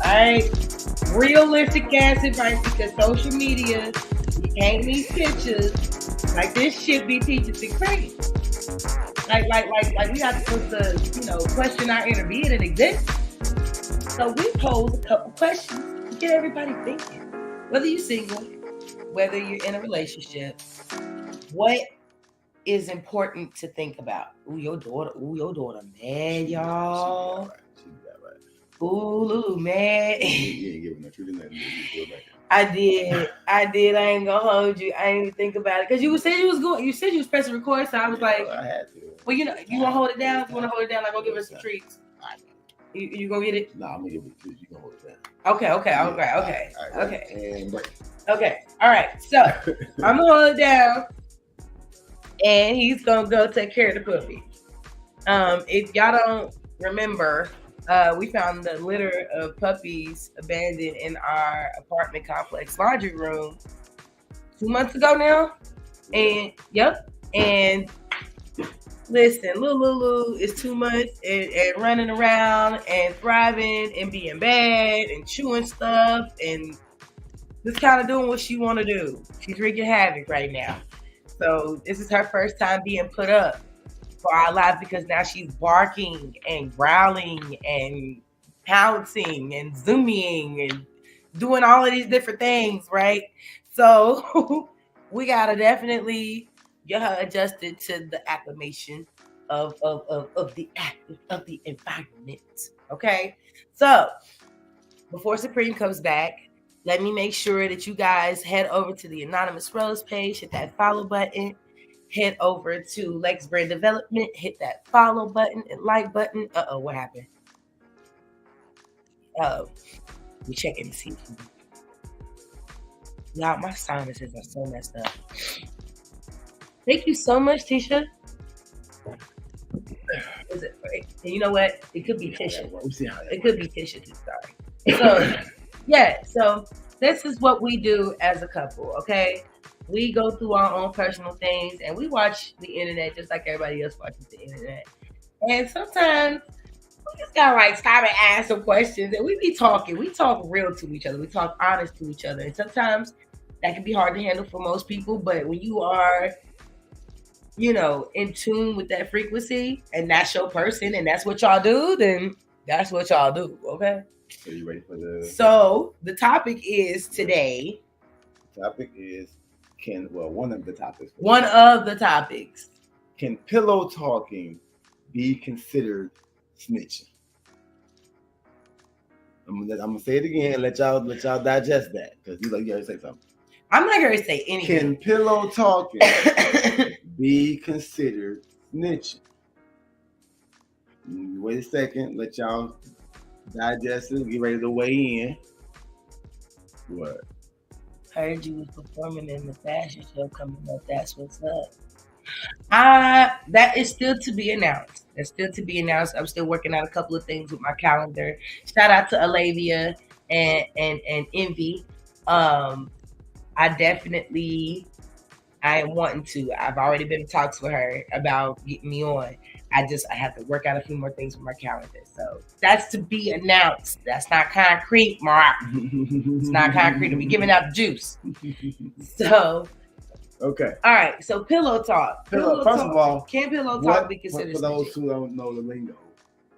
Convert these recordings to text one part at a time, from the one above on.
right? Realistic ass advice, because social media, you can't leave pictures. Like, this shit be teaching the crazy. Like we have to, question our inner being and exist. So we pose a couple questions to get everybody thinking. Whether you're single, whether you're in a relationship, what is important to think about? Ooh, your daughter, man, y'all. She got right. Ooh, man. You ain't giving no truth in that. I did. I ain't gonna hold you. I didn't even think about it because you said you was pressing record, so I was like, I had to. Well, you want to hold it down? You want to hold it down? Like, go give her some treats. You gonna get it? No, I'm gonna give it to you. You gonna hold it down. Okay. All right. And break. Okay. All right. So I'm gonna hold it down, and he's gonna go take care of the puppy. If y'all don't remember, we found the litter of puppies abandoned in our apartment complex laundry room 2 months ago now. And and listen, Lulu is 2 months and running around and thriving and being bad and chewing stuff and just kind of doing what she want to do. She's wreaking havoc right now. So this is her first time being put up for our lives because now she's barking and growling and pouncing and zooming and doing all of these different things, right? So we gotta definitely get her adjusted to the acclimation of the environment. Okay. So before Supreme comes back, let me make sure that you guys head over to the Anonymous Rose page, hit that follow button, head over to Lex Brand Development, hit that follow button and like button. What happened? We checking to see. Y'all, my sinuses are so messed up. Thank you so much, Tisha. Is it right? And you know what? It could be Tisha. It could be Tisha too. Sorry. So, yeah. So this is what we do as a couple. Okay, we go through our own personal things, and we watch the internet just like everybody else watches the internet. And sometimes we just gotta like stop and ask some questions, and we be talking. We talk real to each other. We talk honest to each other, and sometimes that can be hard to handle for most people. But when you are in tune with that frequency and that's your person and that's what y'all do, then that's what y'all do, okay? So you ready for the... So the topic is today... one of the topics. One of the topics. Can pillow talking be considered snitching? I'm gonna say it again and let y'all digest that, because you gotta say something. I'm not gonna say anything. Can pillow talking be considered snitching? Wait a second, let y'all digest it, get ready to weigh in. What? Heard you was performing in the fashion show coming up. That's what's up. That is still to be announced. That's still to be announced. I'm still working on a couple of things with my calendar. Shout out to Alavia and Envy. I am wanting to. I've already been in talks with her about getting me on. I have to work out a few more things with my calendar. So that's to be announced. That's not concrete, Mark. It's not concrete. We're giving out the juice. So, okay. All right. So pillow talk. First of all, can pillow talk be considered? For those who don't know the lingo,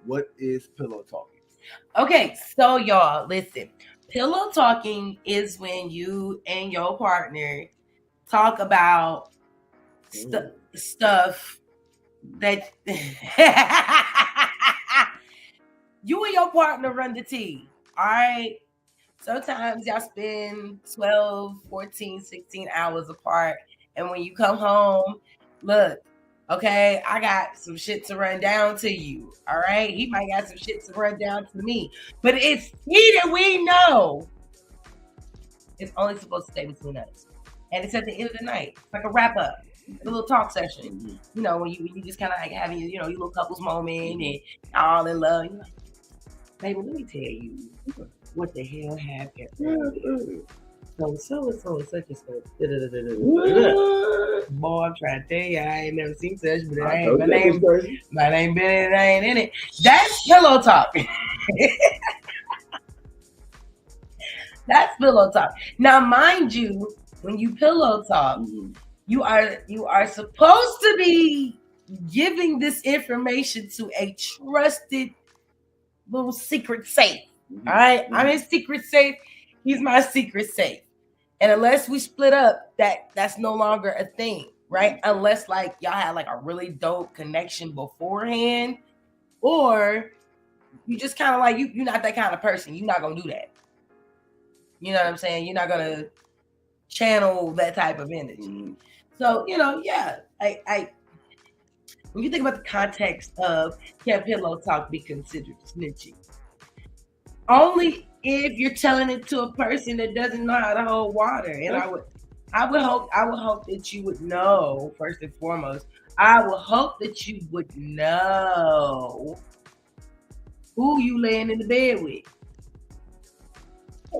what is pillow talking? Okay. So y'all, listen. Pillow talking is when you and your partner talk about stuff that you and your partner run the tea. All right. Sometimes y'all spend 12, 14, 16 hours apart. And when you come home, look, okay, I got some shit to run down to you. All right. He might got some shit to run down to me. But it's he that we know. It's only supposed to stay between us. And it's at the end of the night. It's like a wrap up. A little talk session. Mm-hmm. When you just kind of like having your little couples moment and all in love. You're like, baby, let me tell you what the hell happened. So and such and such. Boy, I'm trying to tell you, I ain't never seen such, but my name been in it. That's pillow talk. That's pillow talk. Now, mind you, when you pillow talk, Mhm. you are supposed to be giving this information to a trusted little secret safe. Mhm. All right, Mhm. I'm his secret safe. He's my secret safe. And unless we split up, that's no longer a thing, right? Unless like y'all had like a really dope connection beforehand, or you just kind of like you're not that kind of person. You're not gonna do that. You know what I'm saying? You're not gonna channel that type of energy. Mhm. So yeah, I when you think about the context of can pillow talk be considered snitching? Only if you're telling it to a person that doesn't know how to hold water. And I would hope that you would know first and foremost. I would hope that you would know who you laying in the bed with.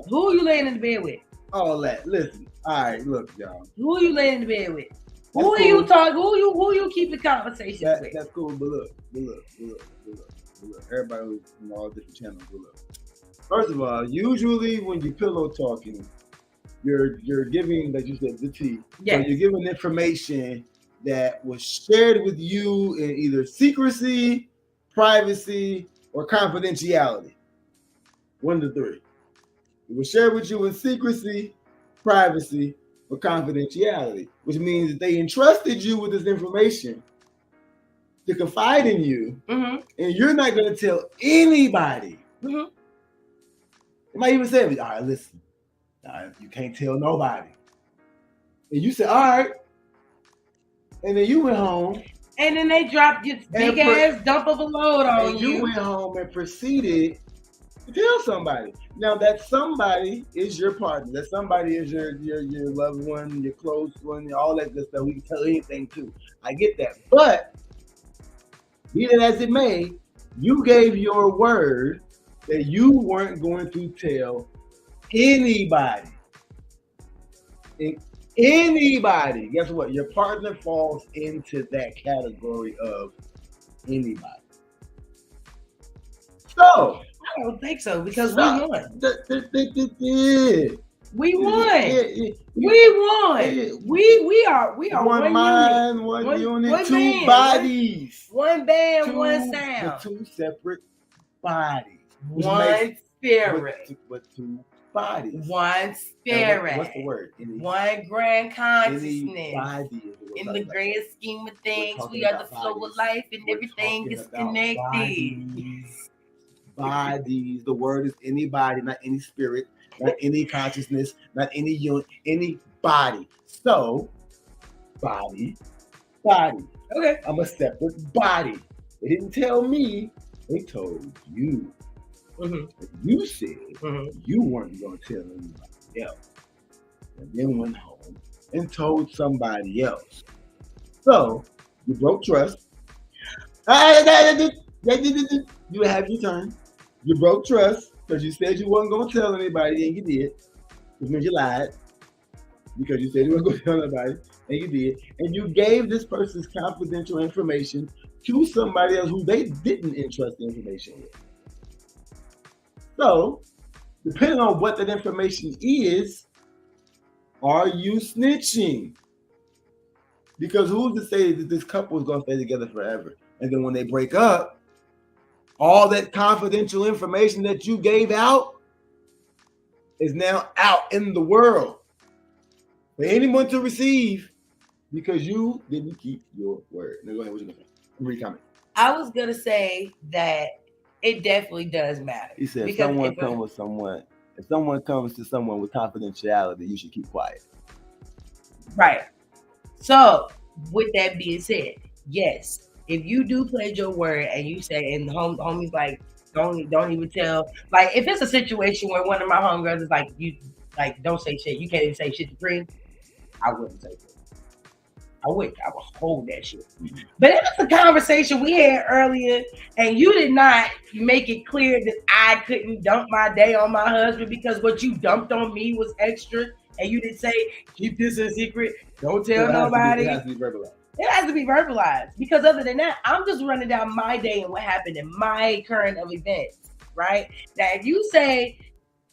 Who you laying in the bed with? All that. Listen. All right. Look, y'all. Who you laying in the bed with? That's Who are cool. you talking? Who you keep the conversations with? That's cool. But look. Everybody who's in all different channels. But look. First of all, usually when you pillow talking, you're giving, like you said, the tea. Yes. So you're giving information that was shared with you in either secrecy, privacy, or confidentiality. One of the three. It was shared with you in secrecy, privacy, or confidentiality, which means that they entrusted you with this information to confide in you, Mm-hmm. and you're not going to tell anybody. Mm-hmm. It might even say, all right, listen, you can't tell nobody. And you said, all right. And then you went home. And then they dropped this big ass dump of a load on and you. Went home and proceeded to tell somebody. Now that somebody is your partner. That somebody is your loved one, your close one, all that good stuff. We can tell anything to. I get that. But be that as it may, you gave your word that you weren't going to tell anybody. Anybody. Guess what? Your partner falls into that category of anybody. So I don't think so because we won. We won. We are one mind, one unit, two bodies. One band, one sound. Two separate bodies. One spirit. But two bodies. One spirit. What's the word? One grand consciousness. In the grand scheme of things, we are the flow of life, and everything is connected. Bodies. The word is anybody, not any spirit, not any consciousness, not any unit, any body. So, body. Okay. I'm a separate body. They didn't tell me. They told you. Mm-hmm. You said you weren't going to tell anybody else. And then went home and told somebody else. So, you broke trust. You have your turn. You broke trust because you said you wasn't going to tell anybody, and you did. Which means you lied because you said you weren't going to tell anybody, and you did. And you gave this person's confidential information to somebody else who they didn't entrust the information with. So, depending on what that information is, are you snitching? Because who's to say that this couple is going to stay together forever? And then when they break up, all that confidential information that you gave out is now out in the world for anyone to receive because you didn't keep your word. Now go ahead. What you gonna say? Read comment. I was gonna say that it definitely does matter. He said, if someone comes to someone with confidentiality, you should keep quiet. Right. So, with that being said, yes, if you do pledge your word and you say, and the homie's like, don't even tell. Like, if it's a situation where one of my homegirls is like, you like, don't say shit. You can't even say shit to Green. I wouldn't say shit. I would hold that shit. Mm-hmm. But if it's a conversation we had earlier and you did not make it clear that I couldn't dump my day on my husband because what you dumped on me was extra, and you didn't say, keep this a secret, don't tell nobody. It has to be verbalized. It has to be verbalized because other than that, I'm just running down my day and what happened in my current of events, right? Now, if you say,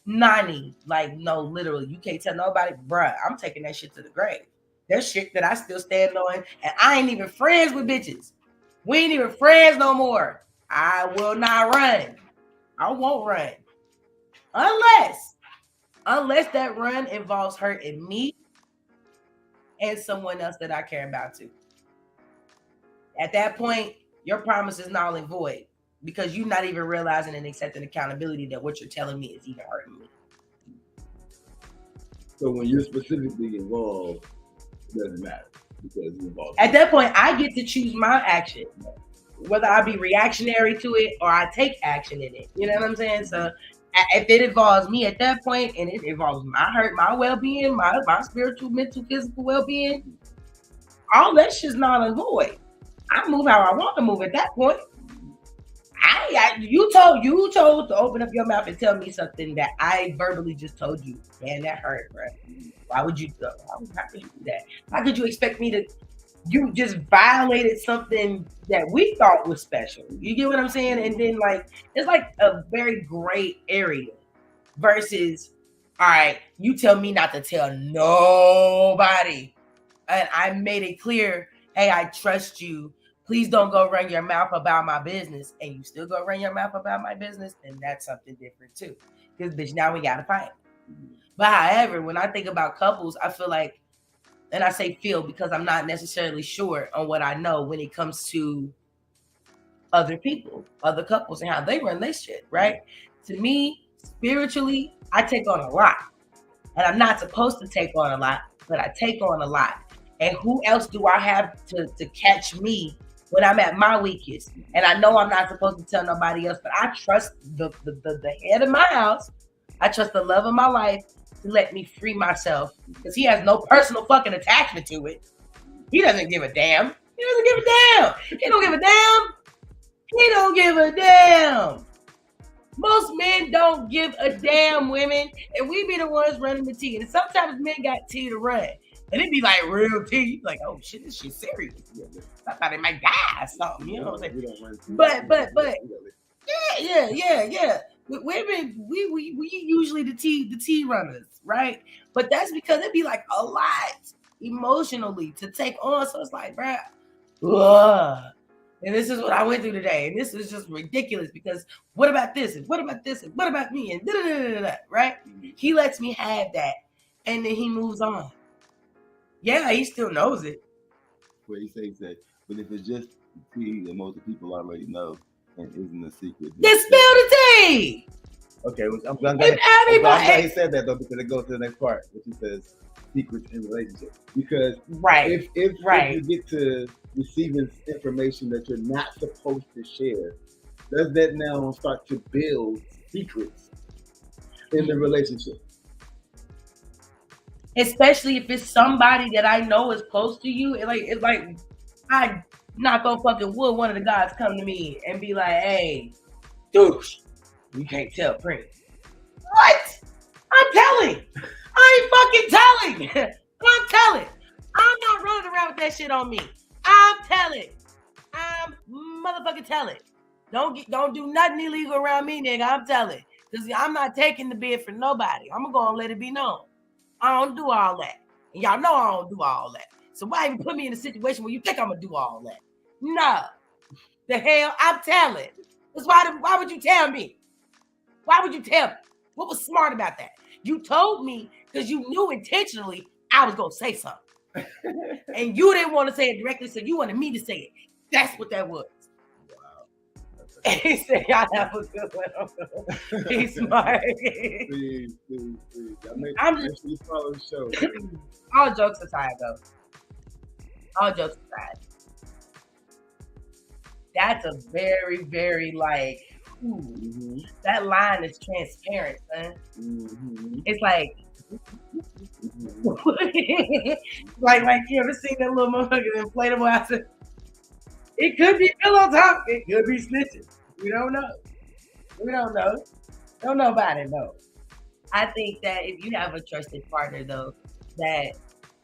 90, like, no, literally, you can't tell nobody, bruh, I'm taking that shit to the grave. There's shit that I still stand on, and I ain't even friends with bitches. We ain't even friends no more. I will not run. I won't run. Unless that run involves hurting me and someone else that I care about too. At that point, your promise is null and void because you're not even realizing and accepting accountability that what you're telling me is even hurting me. So when you're specifically involved, it doesn't matter because you're involved. At that point, I get to choose my action, whether I be reactionary to it or I take action in it. You know what I'm saying? So if it involves me at that point and it involves my hurt, my well-being, my spiritual, mental, physical well-being, all that shit's null and void. I move how I want to move at that point. You told to open up your mouth and tell me something that I verbally just told you. Man, that hurt, bro. How could you do that? How could you expect me to? You just violated something that we thought was special. You get what I'm saying? And then like it's like a very gray area versus, all right, you tell me not to tell nobody, and I made it clear, hey, I trust you. Please don't go run your mouth about my business, and you still go run your mouth about my business, and that's something different too. Because bitch, now we gotta fight. But however, when I think about couples, I feel like, and I say feel because I'm not necessarily sure on what I know when it comes to other people, other couples, and how they run their shit, right? To me, spiritually, I take on a lot. And I'm not supposed to take on a lot, but I take on a lot. And who else do I have to catch me when I'm at my weakest? And I know I'm not supposed to tell nobody else, but I trust the head of my house. I trust the love of my life to let me free myself because he has no personal fucking attachment to it. He doesn't give a damn. He doesn't give a damn. He don't give a damn. He don't give a damn. Most men don't give a damn, women, and we be the ones running the tea. And sometimes men got tea to run. And it be like real tea. Like, oh shit, this shit's serious. I thought it might die or something, you know what I'm saying? But yeah. Women, we usually the tea runners, right? But that's because it be like a lot emotionally to take on. So it's like, bruh, and this is what I went through today, and this is just ridiculous because what about this and what about this and what about me and da-da-da-da-da, right? He lets me have that, and then he moves on. Yeah, he still knows it. What he said, but if it's just the tea that most people already know and isn't a secret, then spill the tea. Okay, I'm glad he said that though because it goes to the next part, which he says secrets in relationships. Because if you get to receiving information that you're not supposed to share, does that now start to build secrets in the relationship? Especially if it's somebody that I know is close to you. It's like I knock on fucking wood, one of the guys come to me and be like, hey, douche, you can't tell Prince. What? I'm telling. I ain't fucking telling. I'm telling. I'm not running around with that shit on me. I'm telling. I'm motherfucking telling. Don't do nothing illegal around me, nigga. I'm telling. Because I'm not taking the bid for nobody. I'm going to go and let it be known. I don't do all that. And y'all know I don't do all that. So why even put me in a situation where you think I'm going to do all that? No. The hell? I'm telling. That's why would you tell me? Why would you tell me? What was smart about that? You told me because you knew intentionally I was going to say something. And you didn't want to say it directly, so you wanted me to say it. That's what that was. And he said, y'all have a good one. He's smart. Please. I'm just follow the show. All jokes aside, though. All jokes aside. That's a very, very that line is transparent, son. It's like, like you ever seen that little motherfucker inflatable outside? It could be pillow talk. It could be snitching. We don't know. Don't nobody know. I think that if you have a trusted partner, though, that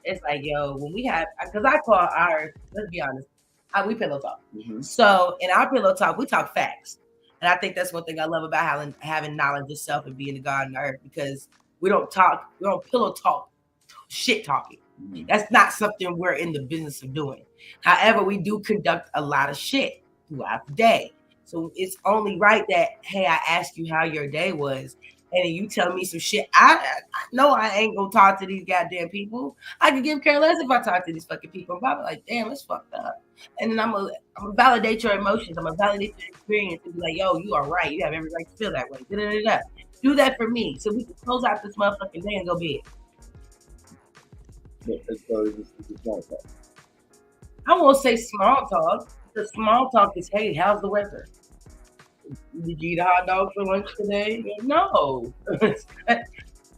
it's like, yo, when we have, because I call ours, let's be honest, we pillow talk. So in our pillow talk, we talk facts. And I think that's one thing I love about having knowledge of self and being the God on earth, because we don't pillow talk shit talking. That's not something we're in the business of doing. However, we do conduct a lot of shit throughout the day. So it's only right that, hey, I ask you how your day was, and then you tell me some shit. I know I ain't gonna talk to these goddamn people. I can give care less if I talk to these fucking people. I'm probably like, damn, it's fucked up. And then I'm gonna validate your emotions. I'm gonna validate your experience and be like, yo, you are right. You have every right to feel that way. Da-da-da-da. Do that for me so we can close out this motherfucking day and go bed. I won't say small talk. The small talk is, hey, how's the weather? Did you eat a hot dog for lunch today? No.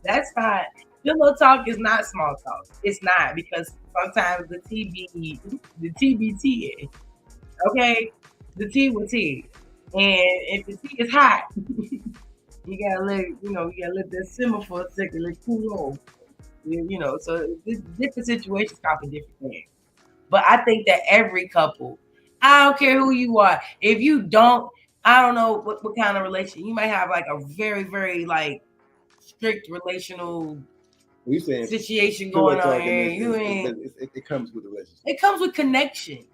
That's not. Pillow talk is not small talk. It's not, because sometimes the TBT, okay? The tea with tea. And if the tea is hot, you gotta let that simmer for a second, let it cool off. So different situations call for different things. But I think that every couple, I don't care who you are, if you don't, I don't know what kind of relation, you might have like a very, very like strict relational situation going on here. It comes with a relationship. It comes with connection.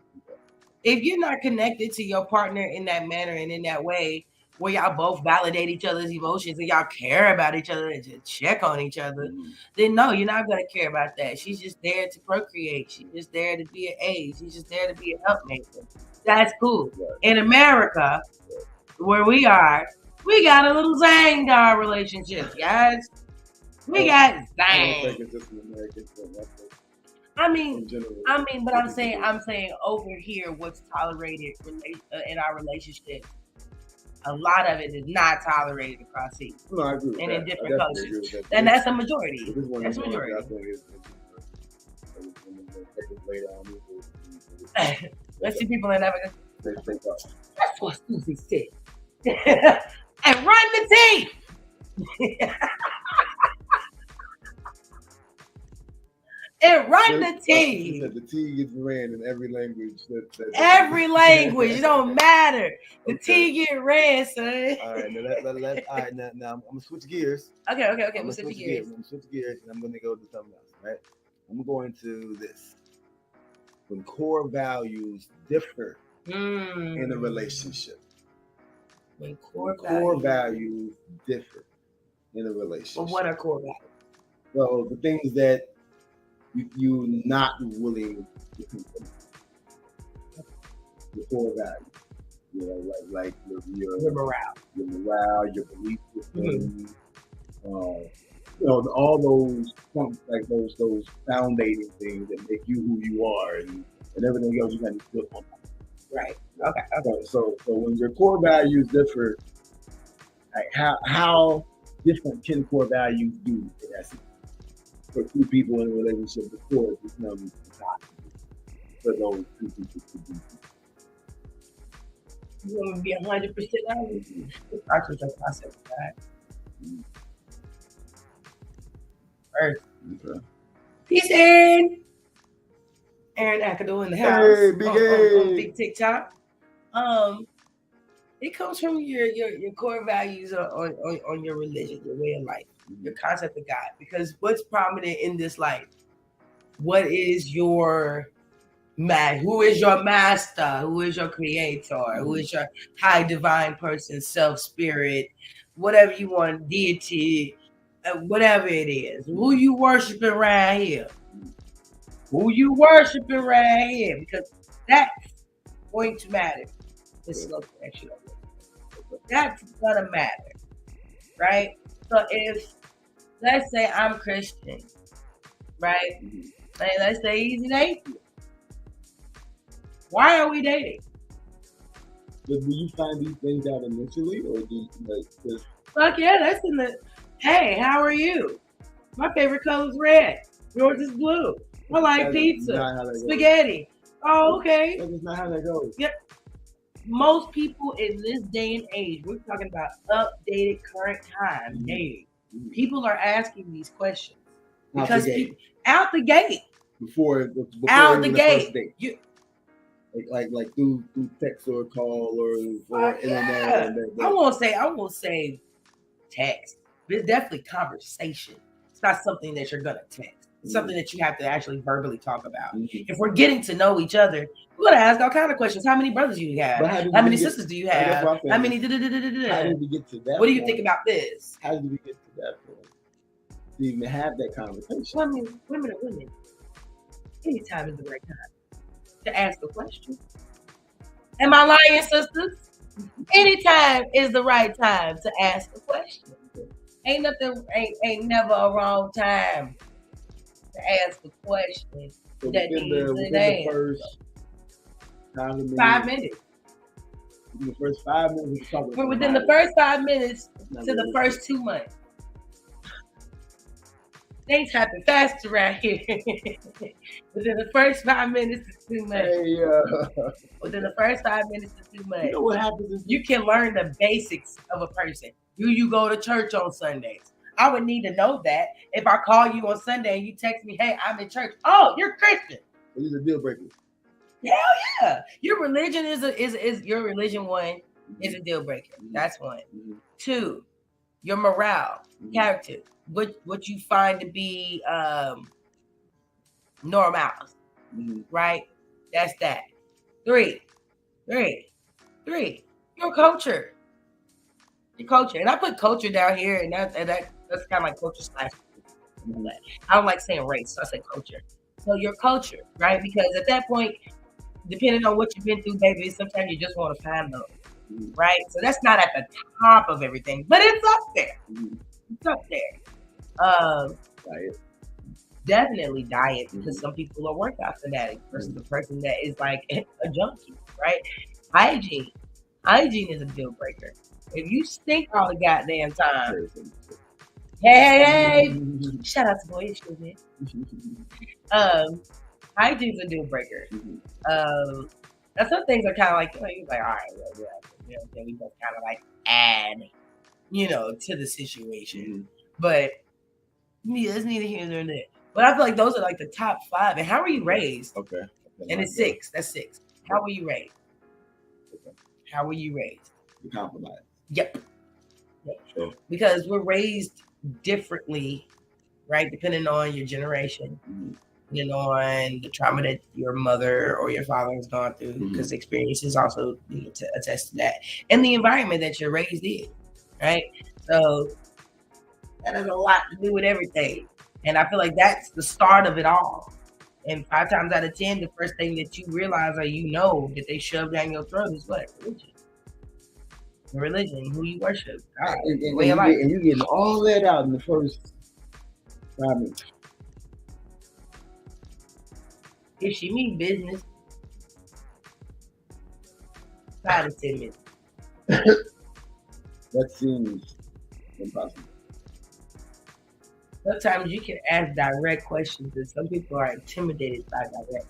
If you're not connected to your partner in that manner and in that way, where y'all both validate each other's emotions and y'all care about each other and just check on each other, then no, you're not going to care about that. She's just there to procreate. She's just there to be an aide. She's just there to be a helpmaker. That's cool. In America, where we are, we got a little zang to our relationship, guys. We got zang. I mean, but I'm saying over here, what's tolerated in our relationship, a lot of it is not tolerated across seas. No, I agree with and that. in different cultures. And that's a majority. That's a majority. Let's see people in Africa. That's what Susie said. And run the team. And run the tea. The tea gets ran in every language. Every language, it don't matter. The tea get ran, son. All right, now I'm gonna switch gears. Okay. We'll switch gears. I'm gonna switch gears, and I'm gonna go to something else. Right? I'm going to this. When core values differ in a relationship. When core values differ in a relationship. Well, what are core values? So the things that you're not willing to consider. The core value, like your morale, your belief system, all those like those foundating things that make you who you are, and everything else you got to put on. Right. Okay. So when your core values differ, like how different can core values do in essence? For two people in a relationship, before it becomes impossible for those two people to be. You want to be 100% honest? It starts with the concept of God. First. Okay. Peace, Aaron. Aaron Akado in the house. Hey, Big on Big TikTok. It comes from your core values on your religion, your way of life, your concept of God. Because what's prominent in this life? What is your man? Who is your master? Who is your creator? Who is your high divine person, self, spirit, whatever you want, deity, whatever it is? Who you worshiping right here? Because that's going to matter. This is connection. That's gonna matter, right? So if, let's say I'm Christian, right? And let's say he's an atheist. Why are we dating? But do you find these things out initially, or do you just? Fuck yeah, that's in the. Hey, how are you? My favorite color is red. Yours is blue. I like pizza, spaghetti. Oh, okay. That's not how that goes. Yep. Most people in this day and age, we're talking about updated current time dating. People are asking these questions because out the gate. Before out the gate. like through text or call or internet. Yeah. And I won't say text, but it's definitely conversation. It's not something that you're gonna text. It's something that you have to actually verbally talk about. If we're getting to know each other, we're gonna ask all kind of questions. How many brothers do you have? How many sisters do you have? How many? How did we get to that? What do you think about this? How did we get to that point? To even have that conversation. Women. Anytime is the right time to ask a question. Am I lying, sisters? Anytime is the right time to ask a question. Ain't never a wrong time to ask a question So that needs an answer. 5 minutes. In the first 5 minutes, we're within the first 5 minutes to the first 2 months. Things happen fast around here. Within the first 5 minutes to 2 months. Within the first 5 minutes to 2 months. You know what happens? You can learn the basics of a person. Do you go to church on Sundays? I would need to know that. If I call you on Sunday and you text me, hey, I'm in church. Oh, you're Christian. These are deal breakers. Hell yeah. Your religion is your religion. One is a deal breaker. That's one. 2, your morale, character. What you find to be normal, right? That's that. 3, your culture. Your culture, and I put culture down here, and that's kind of like culture slash. I don't like saying race, so I say culture. So your culture, right? Because at that point, depending on what you've been through, baby, sometimes you just want to find those, right? So that's not at the top of everything, but it's up there. It's up there. Diet. Definitely diet, because some people are workout fanatics versus the person that is like a junkie, right? Hygiene is a deal breaker. If you stink all the goddamn time, hey, shout out to Boy Issues, man. Hygiene's a deal breaker. Now some things are kind of like, you're like, all right, yeah, we just kind of like add, to the situation, but it's neither here nor there. But I feel like those are like the top 5. And how were you raised? Okay. And it's 6. That's 6. How were you raised? Okay. How were you raised? The compromise. Yep. Sure. Because we're raised differently, right? Depending on your generation, depending on the trauma that your mother or your father has gone through, because experiences also to attest to that, and the environment that you're raised in, right? So that has a lot to do with everything. And I feel like that's the start of it all. And 5 times out of 10, the first thing that you realize or that they shove down your throat is what? Religion. Religion, who you worship. God, and you're getting all that out in the first 5 minutes. If she mean business, 5 to 10 minutes. That seems impossible. Sometimes you can ask direct questions, and some people are intimidated by direct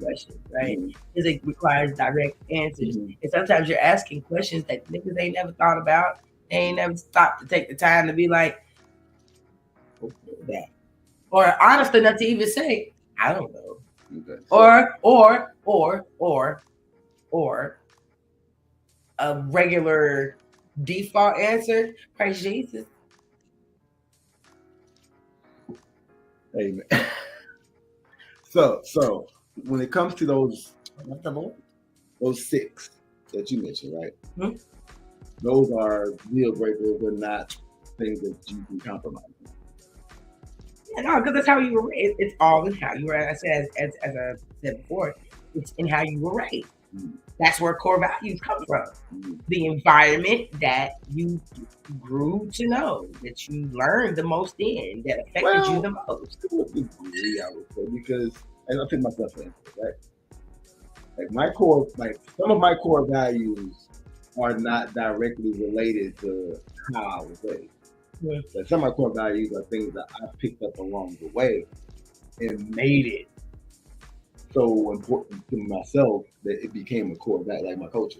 questions, right? Because it requires direct answers. And sometimes you're asking questions that niggas ain't never thought about. They ain't never stopped to take the time to be like, that. Or honest enough to even say, I don't know. Okay. Or a regular default answer, praise Jesus. Amen. So when it comes to those 6 that you mentioned, right? Those are deal breakers, but not things that you can compromise. Yeah, no, because that's how you were raised. It's all in how you were. I said, as I said before, it's in how you were raised. That's where core values come from. The environment that you grew to know, that you learned the most in, that affected you the most. To a degree, I would say, because, and I'll take myself in, right? Like some of my core values are not directly related to how I was raised. Like some of my core values are things that I picked up along the way and made it so important to myself that it became a core value, like my culture.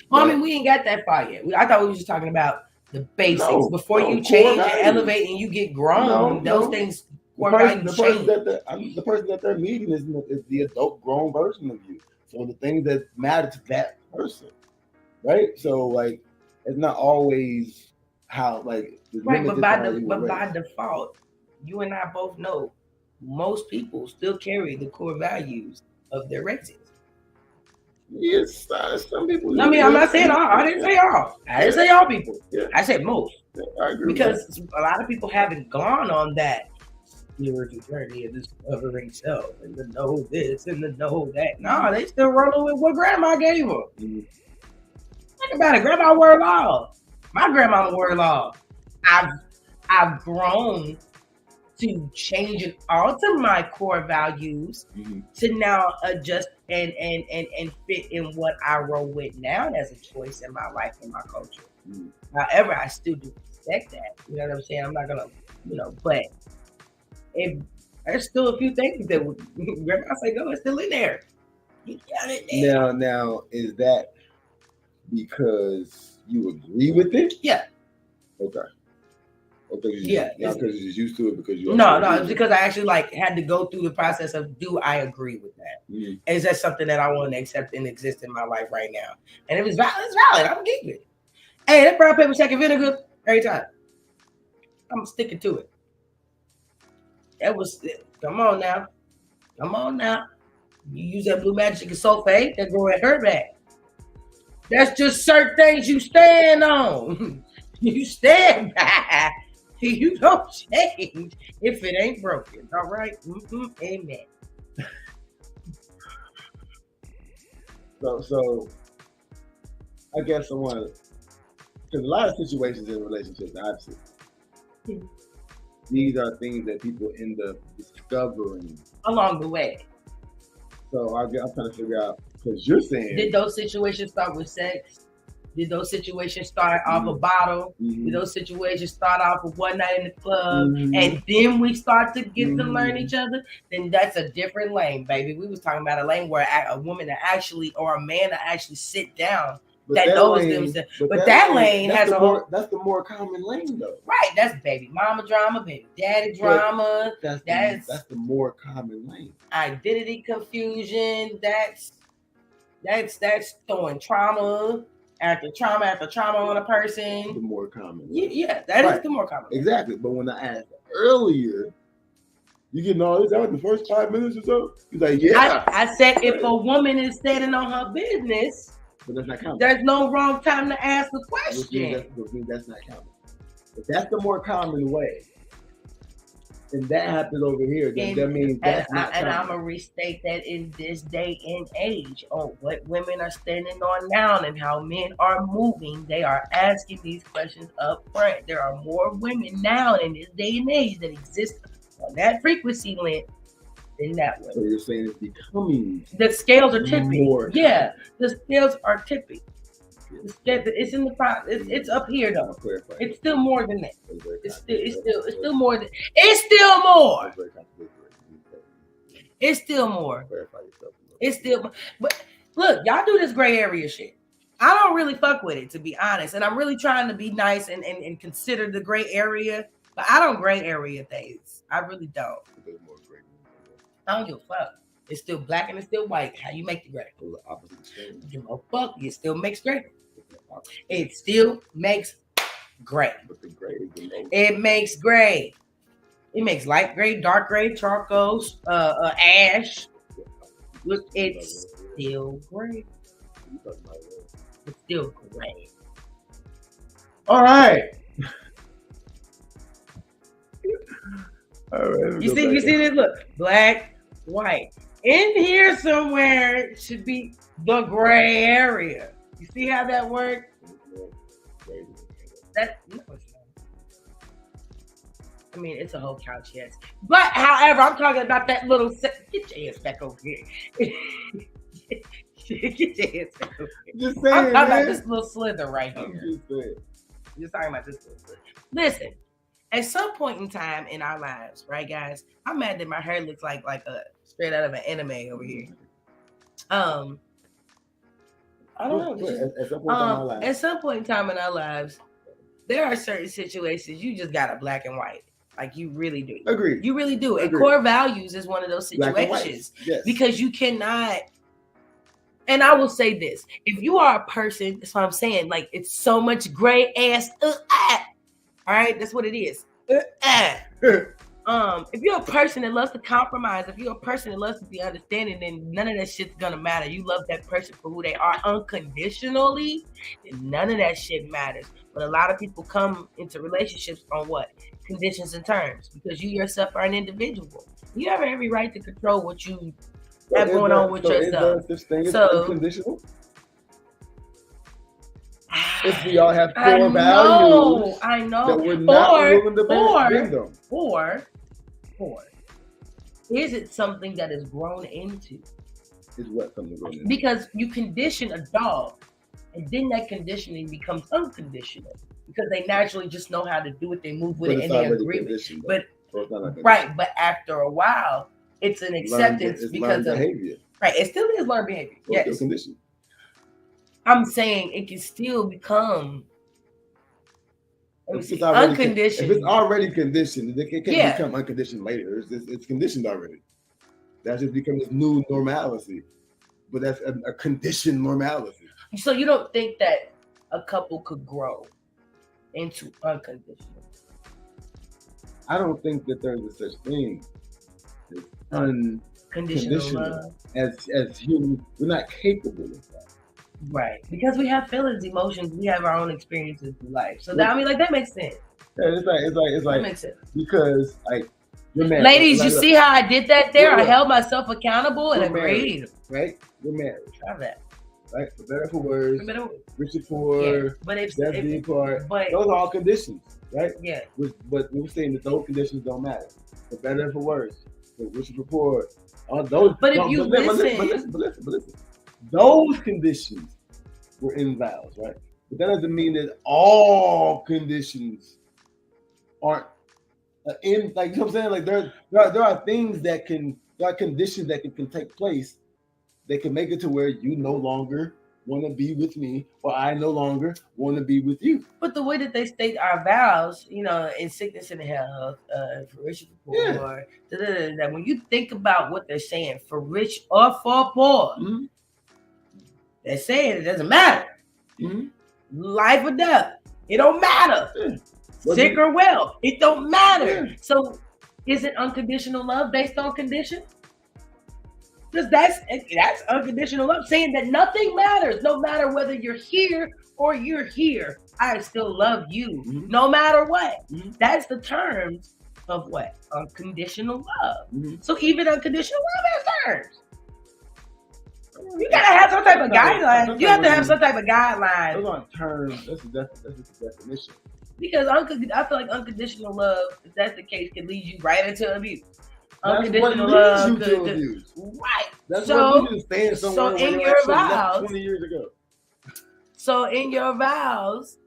Well, I mean, we ain't got that far yet. I thought we were just talking about the basics. Before you change and elevate and you get grown, those things, core values change. The person that they're meeting is the adult grown version of you. So the things that matter to that person, right? So like, it's not always how like right. But by default, you and I both know most people still carry the core values of their races. Yes, some people. I mean, I'm not saying all. I didn't say all. I didn't say all people. Yeah. I said most. Yeah, I agree. Because a lot of people haven't gone on that spiritual journey of discovering self and to know this and to know that. No, they still rolling with what grandma gave them. Think about it. Grandma wore law. My grandma wore law. I've grown to change and alter my core values to now adjust and fit in what I roll with now as a choice in my life and my culture. However, I still do respect that. You know what I'm saying? I'm not gonna, but there's still a few things that grandma say, no, it's still in there. You got it there. Now, is that because you agree with it? Yeah. Okay. Yeah. Not because you're used to it, because you. No, it's because I actually had to go through the process of, do I agree with that? Is that something that I want to accept and exist in my life right now? And if it's valid, it's valid. I'm keeping it. Hey, that brown paper second vinegar every time. I'm sticking to it. That was come on now. You use that blue magic and sulfate that grow at her back. That's just certain things you stand on. You stand by. You don't change if it ain't broken. All right? Amen. So I guess I want to, because a lot of situations in relationships, I've seen, these are things that people end up discovering along the way. So I'm trying to figure out, because you're saying, did those situations start with sex? Did those situations start off a bottle? Did those situations start off with one night in the club? And then we start to get to learn each other? Then that's a different lane, baby. We was talking about a lane where a woman that actually, or a man that actually sit down that knows themselves. But that lane has that's the more common lane, though. Right. That's baby mama drama, baby daddy drama. That's the more common lane. Identity confusion. That's throwing trauma after trauma on a person. The more common. Yeah, that is the more common. Exactly. But when I asked earlier, you getting all this out the first 5 minutes or so? He's like, yeah. I said if a woman is standing on her business, but that's not common. There's no wrong time to ask the question. That's not common. If that's the more common way, and that happens over here, then that means that's not common. And I'm going to restate that in this day and age, on what women are standing on now and how men are moving, they are asking these questions up front. There are more women now in this day and age that exist on that frequency length than that way. So you're saying it's becoming... The scales are tipping. Yeah, the scales are tipping. It's in the process. It's up here though. It's still more than that. It's still more than. It's still more. It's still more. It's still. But look, y'all do this gray area shit. I don't really fuck with it, to be honest, and I'm really trying to be nice and consider the gray area. But I don't gray area things. I really don't. I don't give a fuck. It's still black and it's still white. How you make the gray? Give a fuck. It still makes gray. It still makes gray. It makes gray. It makes light gray, dark gray, charcoal, ash. Look, it's still gray. It's still gray. All right. All right. You see this? Look, black, white. In here somewhere should be the gray area. You see how that works? No, it's not. I mean, it's a whole couch, yes. But however, I'm talking about that little get your ass back over here. Get your ass back over here. Just saying, I'm talking about this little slither right here. Just talking about this little slither. Listen, at some point in time in our lives, right, guys? I'm mad that my hair looks like a straight out of an anime over here. I don't know. At some point in time in our lives, there are certain situations you just got a black and white. Like you really do. Agreed. You really do. And core values is one of those situations. Yes. Because you cannot And I will say this: if you are a person, that's what I'm saying. Like it's so much gray ass. All right, that's what it is. If you're a person that loves to compromise, if you're a person that loves to be understanding, then none of that shit's gonna matter. You love that person for who they are unconditionally, then none of that shit matters. But a lot of people come into relationships on what? Conditions and terms, because you yourself are an individual. You have every right to control what you have going on with yourself. Is there such thing as unconditional? If we all have core values, I know that we're not willing to bend them. Or is it something that is grown into? Is what something grown into? Because you condition a dog, and then that conditioning becomes unconditional because they naturally just know how to do it. They move with it and they agree with it. But right, but after a while, it's an acceptance because of behavior. Right, it still is learned behavior. Yes, condition. I'm saying it can still become. If unconditioned. If it's already conditioned, it can't become unconditioned later. It's conditioned already. That's just become this new normality. But that's a conditioned normality. So you don't think that a couple could grow into unconditional? I don't think that there's a such thing as unconditional. As humans, we're not capable of that. Right, because we have feelings, emotions, we have our own experiences in life. So that that makes sense. Yeah, it's like that makes sense. Because like you're married. Ladies, you see how I did that there? I held myself accountable and agreed. Right? We're married. Try that. Right? For better for worse. Rich or poor. But if part. Those are all conditions, right? Yeah. But we're saying that those conditions don't matter. For better or for worse. For rich or for poor. All those. But if you listen. But listen. Those conditions were in vows, right? But that doesn't mean that all conditions aren't in. Like, you know what I'm saying? Like there are things that there are conditions that can take place that can make it to where you no longer want to be with me, or I no longer want to be with you. But the way that they state our vows, in sickness and health, for rich or poor, that when you think about what they're saying, for rich or for poor. Mm-hmm. They're saying it doesn't matter. Mm-hmm. Life or death, it don't matter. Yeah. Sick or well, it don't matter. Yeah. So is it unconditional love based on condition? Because that's unconditional love, saying that nothing matters, no matter whether you're here or you're here. I still love you, no matter what. Mm-hmm. That's the terms of what? Unconditional love. Mm-hmm. So even unconditional love has terms. You gotta have some type of guidelines. You have to have some type of guidelines. Those aren't terms. That's the definition. Because I feel like unconditional love, if that's the case, can lead you right into abuse. Unconditional love leads you to abuse. Right. That's what leads you to stand somewhere. So in your vows, 20 years ago. So in your vows,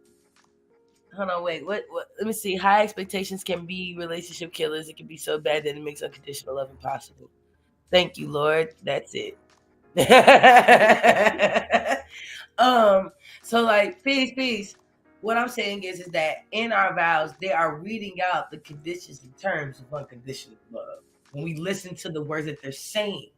hold on, wait. What? Let me see. High expectations can be relationship killers. It can be so bad that it makes unconditional love impossible. Thank you, Lord. That's it. So like peace. What I'm saying is that in our vows, they are reading out the conditions and terms of unconditional love. When we listen to the words that they're saying,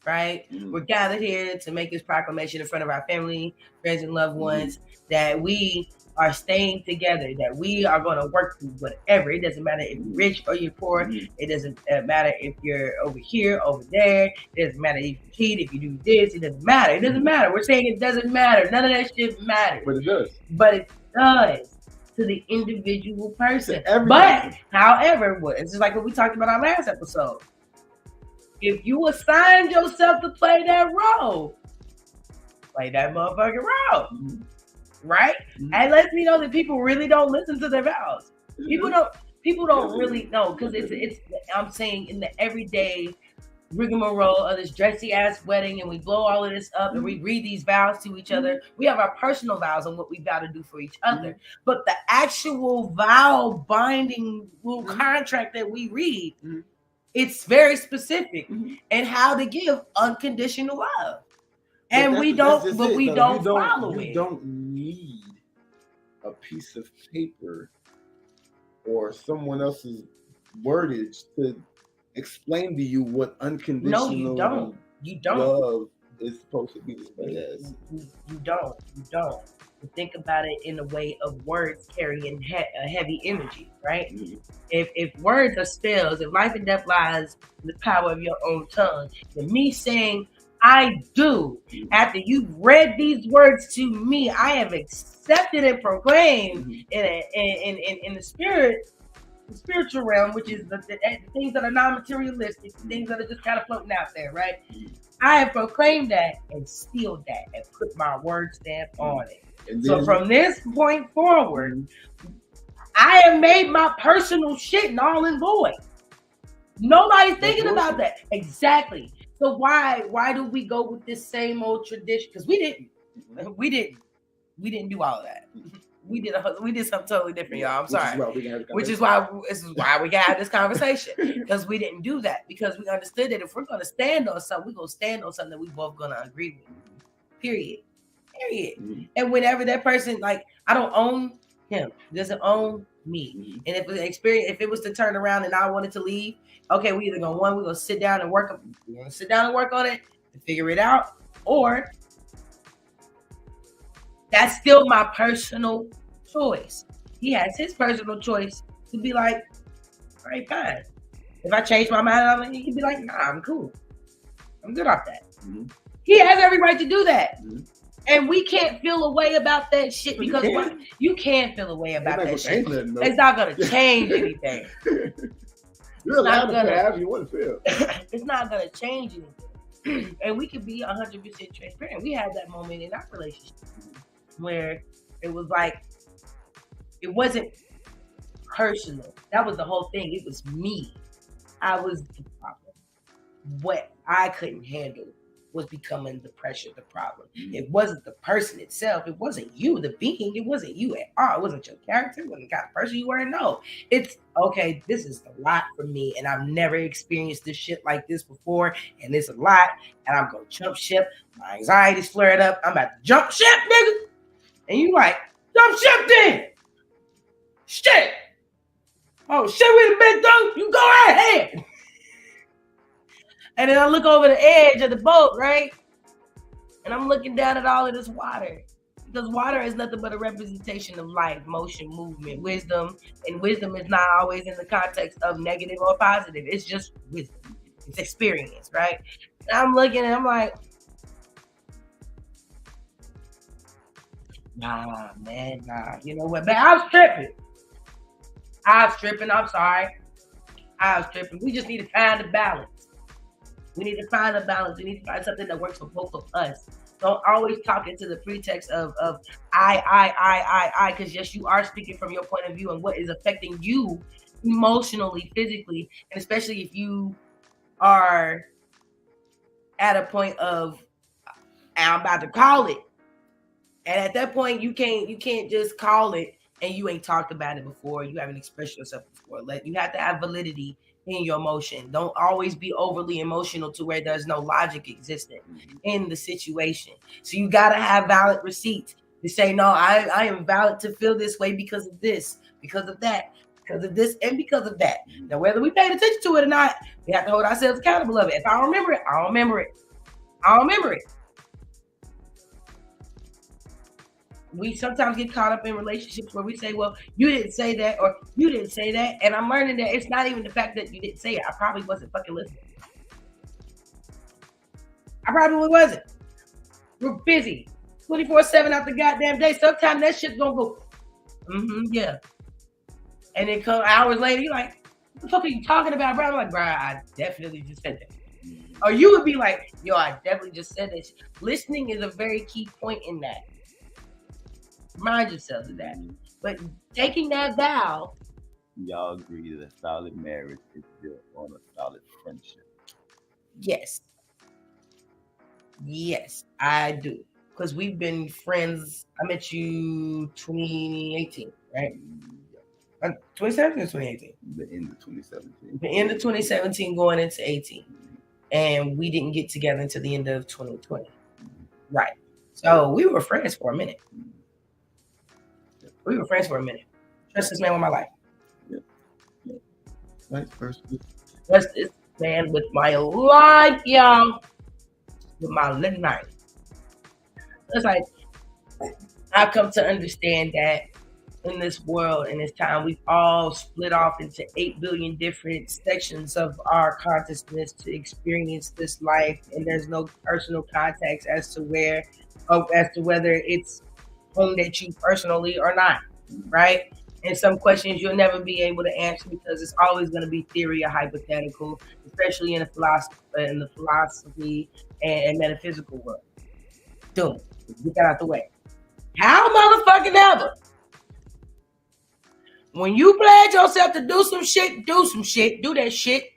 right? Mm-hmm. We're gathered here to make this proclamation in front of our family, friends, and loved ones that we are staying together, that we are going to work through whatever. It doesn't matter if you're rich or you're poor. Mm-hmm. It doesn't matter if you're over here, over there. It doesn't matter if you cheat, if you do this. It doesn't matter. It doesn't matter. We're saying it doesn't matter. None of that shit matters. But it does. But it does to the individual person. But, however, it's just like what we talked about our last episode. If you assigned yourself to play that role, play that motherfucking role. Mm-hmm. Right? Mm-hmm. And lets me know that people really don't listen to their vows. People don't really know, because it's I'm saying in the everyday rigmarole of this dressy ass wedding, and we blow all of this up and we read these vows to each other. We have our personal vows and what we've got to do for each other. But the actual vow binding little contract that we read, it's very specific in how to give unconditional love. And we don't follow it. You don't need a piece of paper or someone else's wordage to explain to you what unconditional you don't. love it's supposed to be displayed as. You don't. You think about it in a way of words carrying a heavy energy, right? Mm-hmm. If words are spells, if life and death lies in the power of your own tongue, then me saying I do, after you've read these words to me, I have accepted and proclaimed in the spirit, the spiritual realm, which is the things that are non-materialistic, things that are just kind of floating out there, right? I have proclaimed that and sealed that and put my word stamp on it. So from this point forward, I have made my personal shit null and void. Nobody's thinking about that. Exactly. So why do we go with this same old tradition? Because we didn't do all of that. We did something totally different, y'all. I'm sorry. Which is why we can have this conversation. Because we didn't do that. Because we understood that if we're gonna stand on something, we're gonna stand on something that we both gonna agree with. Period. And whenever that person, like, I don't own him, he doesn't own me. And if it was to turn around and I wanted to leave, okay, we're gonna sit down and work. We're gonna sit down and work on it and figure it out, or that's still my personal choice. He has his personal choice to be like, all right, fine. If I change my mind, he can be like, nah, I'm cool. I'm good off that. He has every right to do that. And we can't feel a way about that shit because you can't feel a way about that shit. It's not going to change anything. You're allowed to feel however you want to feel. It's not going to change anything. And we can be 100% transparent. We had that moment in our relationship where it was like, it wasn't personal. That was the whole thing. It was me. I was the problem. What I couldn't handle was becoming the pressure, the problem. It wasn't the person itself. It wasn't you, the being. It wasn't you at all. It wasn't your character. It wasn't the kind of person you were. No. It's, okay, this is a lot for me, and I've never experienced this shit like this before, and it's a lot, and I'm going to jump ship. My anxiety's flared up. I'm about to jump ship, nigga. And you like, jump ship then. Shit. Oh, shit, we the big dog. You go right ahead. And then I look over the edge of the boat, right? And I'm looking down at all of this water. Because water is nothing but a representation of life, motion, movement, wisdom. And wisdom is not always in the context of negative or positive. It's just wisdom. It's experience, right? And I'm looking and I'm like, nah, man, nah. You know what, man? I was tripping. I'm sorry. I was tripping. We just need to find a balance. We need to find a balance. We need to find something that works for both of us. Don't always talk into the pretext of I, because yes, you are speaking from your point of view and what is affecting you emotionally, physically, and especially if you are at a point of, I'm about to call it. And at that point, you can't just call it and you ain't talked about it before. You haven't expressed yourself before. You have to have validity in your emotion. Don't always be overly emotional to where there's no logic existing in the situation. So you got to have valid receipts to say, no, I am valid to feel this way because of this, because of that, because of this, and because of that. Now, whether we paid attention to it or not, we have to hold ourselves accountable of it. If I don't remember it, I don't remember it. I don't remember it. We sometimes get caught up in relationships where we say, well, you didn't say that, or you didn't say that. And I'm learning that it's not even the fact that you didn't say it. I probably wasn't fucking listening. I probably wasn't. We're busy 24/7 out the goddamn day. Sometimes that shit's gonna go, yeah. And then come hours later, you're like, what the fuck are you talking about, bro? I'm like, bro, I definitely just said that. Or you would be like, yo, I definitely just said this. Listening is a very key point in that. Remind yourself of that. But taking that vow. Y'all agree that a solid marriage is built on a solid friendship? Yes. Yes, I do. Because we've been friends. I met you 2018, right? 2017 or 2018? The end of 2017. The end of 2017 going into 18. And we didn't get together until the end of 2020. Right. So we were friends for a minute. We were friends for a minute. Trust this man with my life. Yep. Right, first. Trust this man with my life, y'all. with my little knife. It's like I come to understand that in this world, in this time, we've all split off into 8 billion different sections of our consciousness to experience this life, and there's no personal context as to whether it's home that you personally or not, right? And some questions you'll never be able to answer because it's always going to be theory or hypothetical, especially in the philosophy and metaphysical world. Dude, get that out the way. How motherfucking ever? When you pledge yourself to do some shit, do that shit,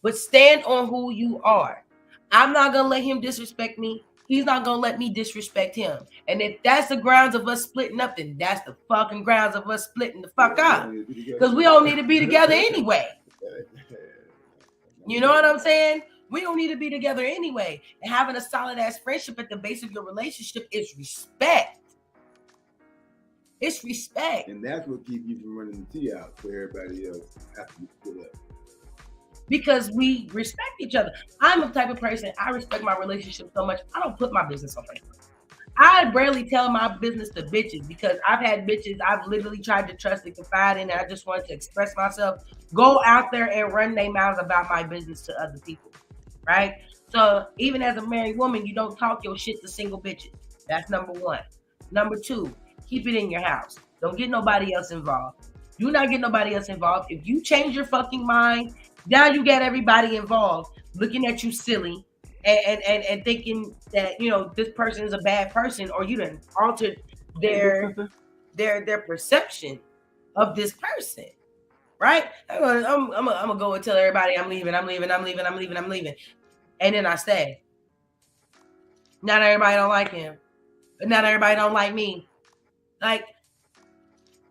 but stand on who you are. I'm not going to let him disrespect me. He's not going to let me disrespect him. And if that's the grounds of us splitting up, then that's the fucking grounds of us splitting the fuck up. Because we don't need to be together anyway. You know what I'm saying? We don't need to be together anyway. And having a solid ass friendship at the base of your relationship is respect. It's respect. And that's what keeps you from running the tea out for everybody else after you split up. Because we respect each other. I'm the type of person, I respect my relationship so much, I don't put my business on Facebook. I barely tell my business to bitches because I've had bitches I've literally tried to trust and confide in, and I just wanted to express myself, go out there and run their mouths about my business to other people, right? So even as a married woman, you don't talk your shit to single bitches. That's number one. Number two, keep it in your house. Don't get nobody else involved. Do not get nobody else involved. If you change your fucking mind, now you get everybody involved looking at you silly and thinking that, you know, this person is a bad person, or you done altered their perception of this person, right? I'm gonna go and tell everybody I'm leaving. And then I stay. Not everybody don't like him, but not everybody don't like me. Like,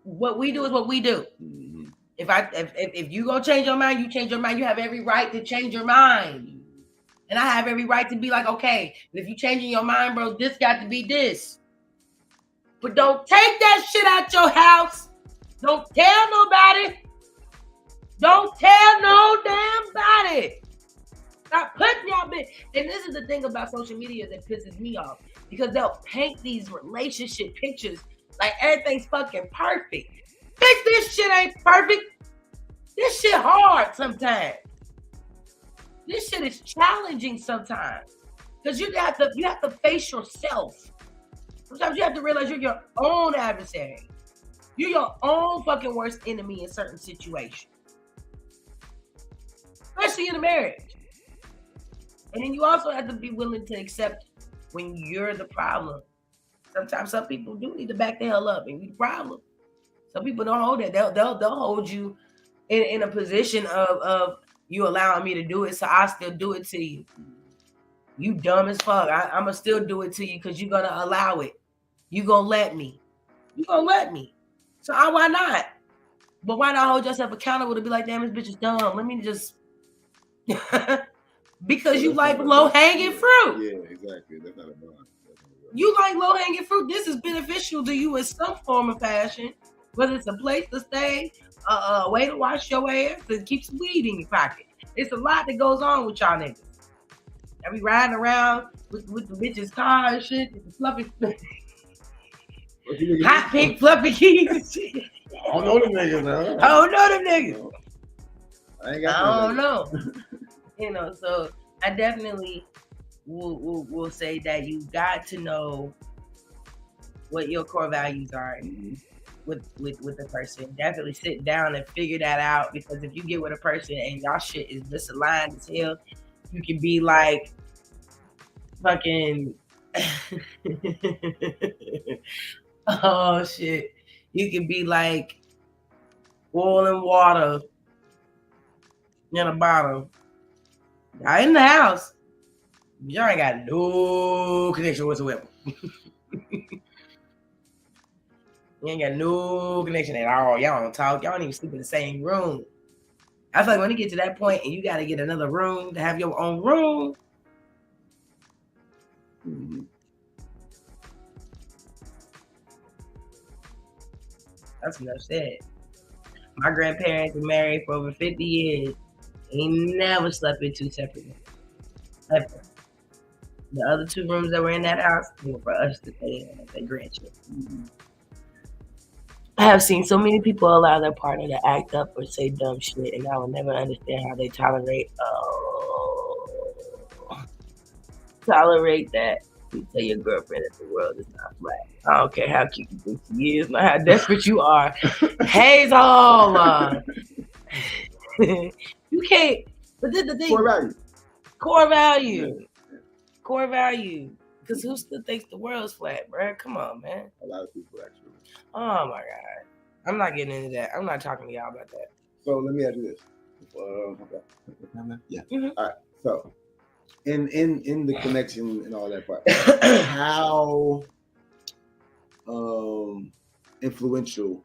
what we do is what we do. Mm-hmm. If you go change your mind, you change your mind. You have every right to change your mind. And I have every right to be like, okay, if you changing your mind, bro, this got to be this. But don't take that shit out your house. Don't tell nobody. Don't tell no damn body. Stop putting y'all bit. And this is the thing about social media that pisses me off, because they'll paint these relationship pictures like everything's fucking perfect. Bitch, this shit ain't perfect. This shit hard sometimes. This shit is challenging sometimes. Because you have to face yourself. Sometimes you have to realize you're your own adversary. You're your own fucking worst enemy in certain situations. Especially in a marriage. And then you also have to be willing to accept when you're the problem. Sometimes some people do need to back the hell up and be the problem. Some people don't hold that. They'll hold you in a position of you allowing me to do it, so I still do it to you. You dumb as fuck. I'm gonna still do it to you because you're gonna allow it. You gonna let me. You gonna let me. So why not? But why not hold yourself accountable to be like, damn, this bitch is dumb. Let me just because you like low-hanging fruit. Yeah, exactly. That's not a bond. You like low-hanging fruit. This is beneficial to you in some form of fashion, whether it's a place to stay, a way to wash your ass, and keep some weed in your pocket. It's a lot that goes on with y'all niggas. I be riding around with the bitches' car and shit, with the fluffy, hot pink fluffy keys and shit. I don't know them niggas now. I don't know them niggas. I don't know. You know, so I definitely will say that you got to know what your core values are with the person. Definitely sit down and figure that out, because if you get with a person and y'all shit is misaligned as hell, you can be like fucking oh shit. You can be like oil and water in a bottle. Not in the house. Y'all ain't got no connection whatsoever. You ain't got no connection at all. Y'all don't talk. Y'all don't even sleep in the same room. I feel like when you get to that point and you got to get another room to have your own room. That's enough said. My grandparents were married for over 50 years. He never slept in two separate rooms. Ever. The other 2 rooms that were in that house were for us to stay in as their grandchildren. Mm-hmm. I have seen so many people allow their partner to act up or say dumb shit, and I will never understand how they tolerate that. You tell your girlfriend that the world is not flat. I don't care how cute you think she is, not how desperate you are. Hazel! You can't. But this is the thing. Core value. Core value. Because who still thinks the world's flat, bro? Come on, man. A lot of people actually. Oh my God. I'm not getting into that. I'm not talking to y'all about that. So let me ask you this. Okay. Yeah. Mm-hmm. All right. So in the connection and all that part, how influential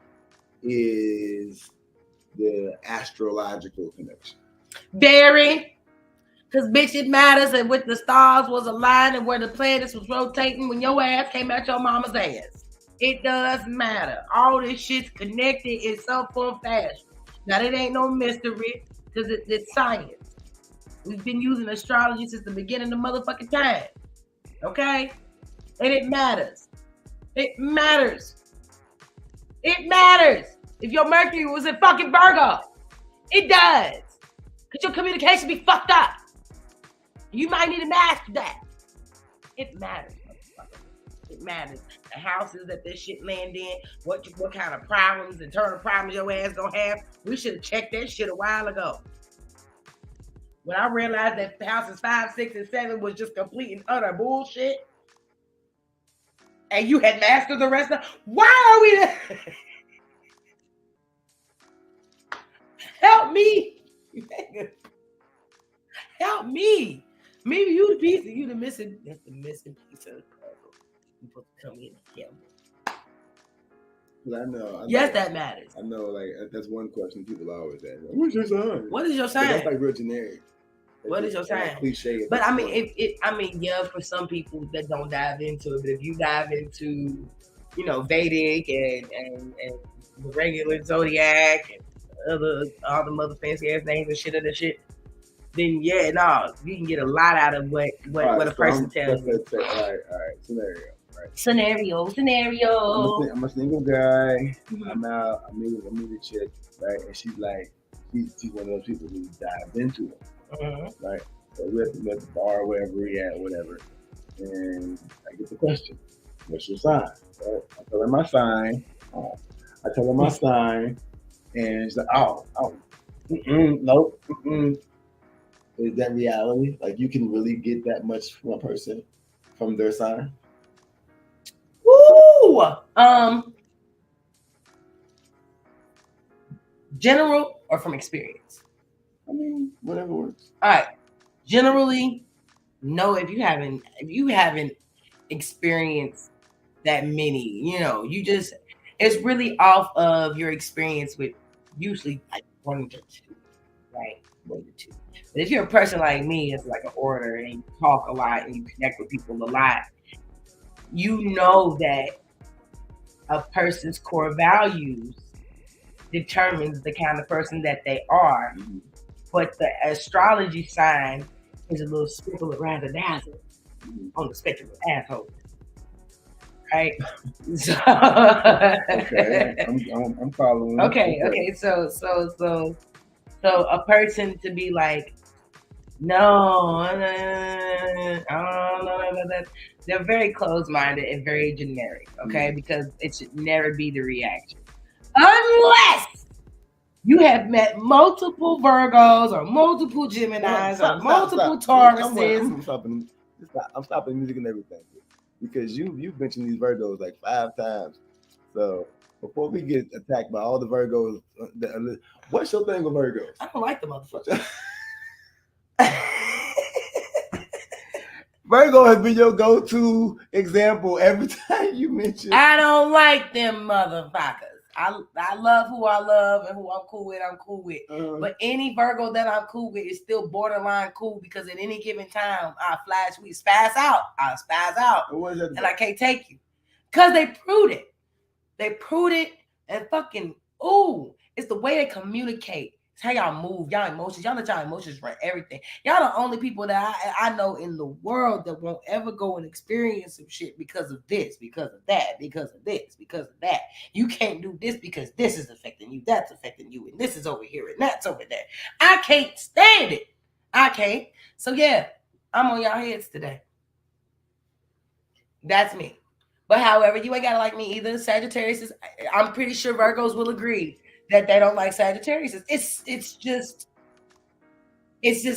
is the astrological connection? Very. Because, bitch, it matters that with the stars was aligned and where the planets was rotating when your ass came out your mama's ass. It does matter. All this shit's connected in some form fashion. Now, it ain't no mystery because it's science. We've been using astrology since the beginning of motherfucking time. Okay? And it matters. It matters. It matters. If your Mercury was in fucking Virgo, it does. Because your communication be fucked up. You might need to master that. It matters, motherfucker. It matters. The houses that this shit land in, what kind of problems, internal problems your ass gonna have. We should have checked that shit a while ago. When I realized that houses 5, 6, and 7 was just complete and utter bullshit, and you had mastered the rest of, why are we there? Help me. Help me. Maybe you the piece, you the missing, that's the missing piece of the puzzle. You supposed to come in and kill me. I know. Yes, that matters. I know, like, that's one question people always ask. What's your sign? What is your sign? That's like real generic. What is your sign? Cliche. But I mean, yeah, for some people that don't dive into it, but if you dive into, Vedic and the regular zodiac and all the mother fancy ass names and shit of the shit, then yeah, no, you can get a lot out of what a person tells you. All right, scenario. I'm a single guy. Mm-hmm. I'm out. I meet a chick, right? And she's like, she's one of those people who dives into it. Mm-hmm. Right. So we're at the bar, wherever we at, whatever. And I get the question, what's your sign? Right? I tell her my sign. And she's like, nope. Is that reality? Like, you can really get that much from a person from their sign? Ooh! General or from experience? I mean, whatever works. All right. Generally, no. If you haven't experienced that many, it's really off of your experience with usually like 1 to 2, right? 1 to 2. But if you're a person like me, it's like an orator and you talk a lot and you connect with people a lot, you know that a person's core values determines the kind of person that they are. Mm-hmm. But the astrology sign is a little sprinkle of razzle-dazzle on the spectrum of asshole. Right? So, okay, I'm following. Okay. So a person to be like, no, I don't know about that. They're very closed-minded and very generic, okay? Mm-hmm. Because it should never be the reaction. Unless you have met multiple Virgos or multiple Geminis or multiple Tauruses. I'm stopping music and everything. Because you've mentioned these Virgos like 5 times. So before we get attacked by all the Virgos, what's your thing with Virgos? I don't like the motherfuckers. Virgo has been your go-to example every time you mention. I don't like them motherfuckers. I love who I love and who I'm cool with, But any Virgo that I'm cool with is still borderline cool because at any given time, I spaz out. And I can't take you. Because they proved it. And fucking, it's the way they communicate. It's how y'all move, y'all emotions. Y'all let y'all emotions run everything. Y'all the only people that I know in the world that won't ever go and experience some shit because of this, because of that, because of this, because of that. You can't do this because this is affecting you, that's affecting you, and this is over here and that's over there. I can't stand it. I can't. So yeah, I'm on y'all heads today. That's me. But however, you ain't gotta like me either. Sagittarius is, I'm pretty sure Virgos will agree that they don't like Sagittarius. It's just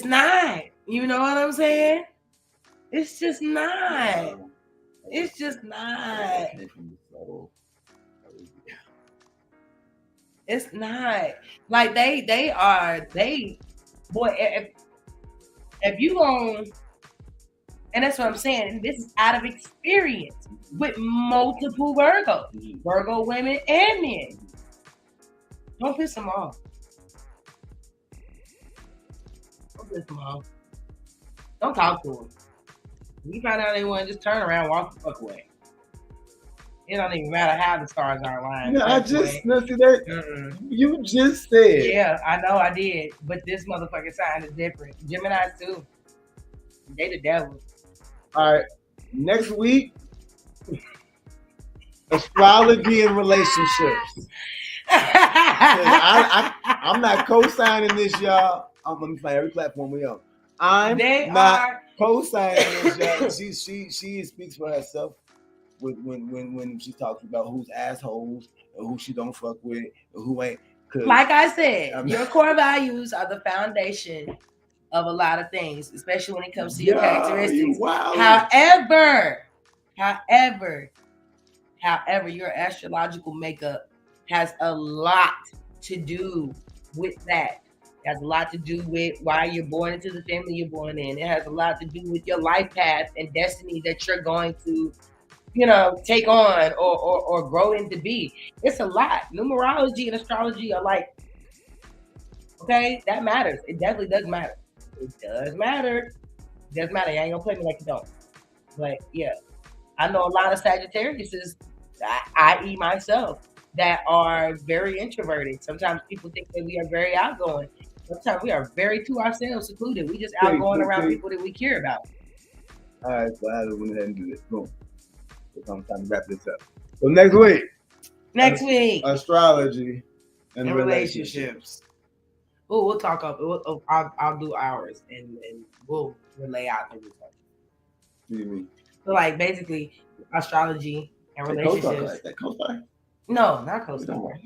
not. You know what I'm saying? It's just not. It's just not. It's not. Like they boy, if you on, and that's what I'm saying. This is out of experience with multiple Virgo women and men. Don't piss them off. Don't piss them off. Don't talk to them. You find out they want to just turn around, walk the fuck away. It don't even matter how the stars are aligned. No, I just no, see that you just said. Yeah, I know I did, but this motherfucking sign is different. Gemini's too. They the devil. All right, next week, astrology and relationships. I'm not co-signing this, y'all. I'm gonna play every platform we on. I'm not co-signing this, y'all. She speaks for herself when she talks about who's assholes and who she don't fuck with and who ain't. Like I said, your core values are the foundation of a lot of things, especially when it comes to your characteristics. However, your astrological makeup has a lot to do with that. It has a lot to do with why you're born into the family you're born in. It has a lot to do with your life path and destiny that you're going to, take on or grow into be. It's a lot. Numerology and astrology are like, okay, that matters. It definitely does matter. It does matter. It does matter. You ain't gonna play me like you don't. But yeah, I know a lot of Sagittariuses, i.e. myself, that are very introverted. Sometimes people think that we are very outgoing. Sometimes we are very to ourselves, secluded. We just outgoing around people that we care about. All right, so I went ahead and do this. Boom. It's time to wrap this up. So next week, astrology and relationships. Oh, we'll talk up. I'll do ours and we'll relay out the results. What do you mean? So like basically astrology and relationships. That co-star? No, not co-star.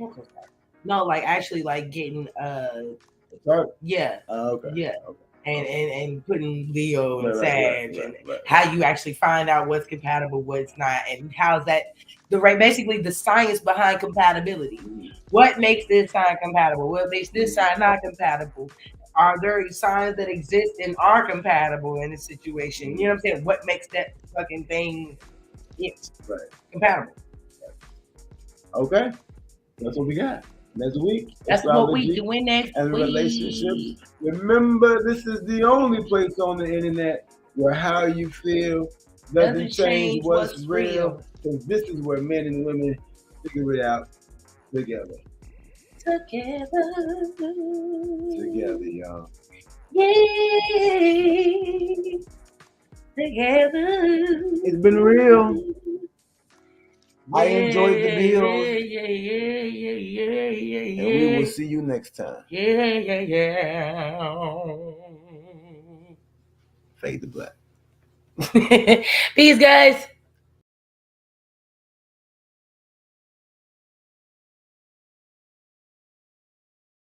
No, like actually like getting yeah. Okay. Yeah. Okay. And putting Leo and Sag and how you actually find out what's compatible, what's not, and how's that basically the science behind compatibility. What makes this sign compatible? What makes this sign not compatible? Are there signs that exist and are compatible in this situation? You know what I'm saying? What makes that fucking thing compatible? Okay. That's what we got. Next week. That's what we doing next and week. Relationships. Remember, this is the only place on the internet where how you feel doesn't change what's real. Because this is where men and women figure it out together. Together, y'all. Yay! Together. It's been real. I enjoyed the meal. And we will see you next time. Fade to black. Peace, guys.